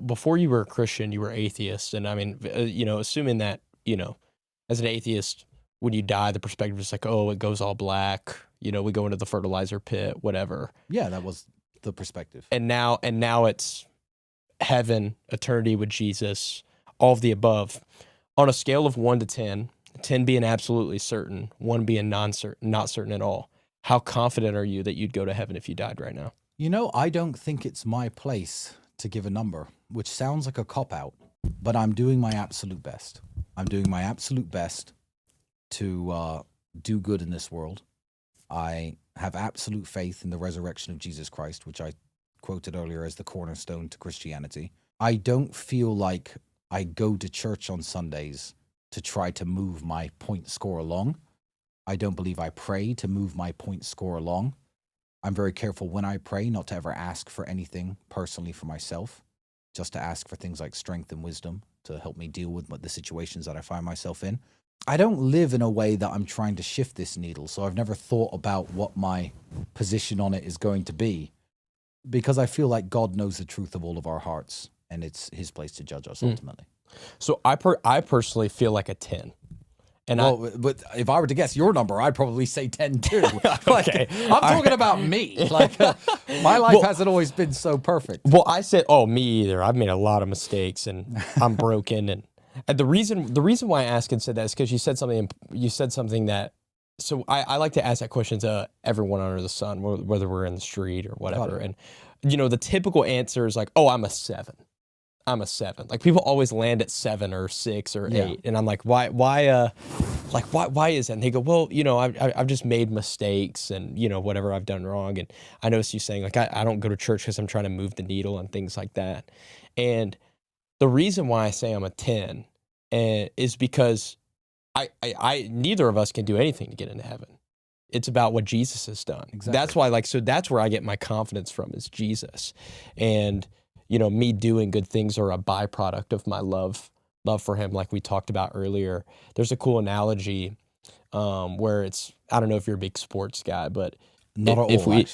before you were a Christian, you were atheist, and I mean, assuming that as an atheist, when you die, the perspective is like, oh, it goes all black. We go into the fertilizer pit, whatever. Yeah, that was the perspective. And now it's heaven, eternity with Jesus, all of the above. On a scale of 1 to 10, 10 being absolutely certain, 1 being not certain at all, how confident are you that you'd go to heaven if you died right now? I don't think it's my place to give a number, which sounds like a cop-out, but I'm doing my absolute best. I'm doing my absolute best to do good in this world. I have absolute faith in the resurrection of Jesus Christ, which I quoted earlier as the cornerstone to Christianity. I don't feel like I go to church on Sundays to try to move my point score along. I don't believe I pray to move my point score along. I'm very careful when I pray not to ever ask for anything personally for myself, just to ask for things like strength and wisdom to help me deal with the situations that I find myself in. I don't live in a way that I'm trying to shift this needle, so I've never thought about what my position on it is going to be, because I feel like God knows the truth of all of our hearts, and it's his place to judge us ultimately. So I personally feel like a 10. And but if I were to guess your number, I'd probably say 10 too. Okay. I'm talking about me. My life hasn't always been so perfect. Well, I said, me either. I've made a lot of mistakes, and I'm broken. And the reason why I asked and said that is because you said something that. So I like to ask that question to everyone under the sun, whether we're in the street or whatever. And the typical answer is like, "Oh, I'm a 7. I'm a 7." Like, people always land at 7 or 6 or 8, and I'm like, why is that? And they go, well, I've just made mistakes, and whatever I've done wrong. And I noticed you saying like, I don't go to church because I'm trying to move the needle and things like that. And the reason why I say I'm a 10 is because I neither of us can do anything to get into heaven. It's about what Jesus has done. Exactly. That's why, so that's where I get my confidence from, is Jesus. And me doing good things are a byproduct of my love for him, like we talked about earlier. There's a cool analogy where it's, I don't know if you're a big sports guy, but not at all.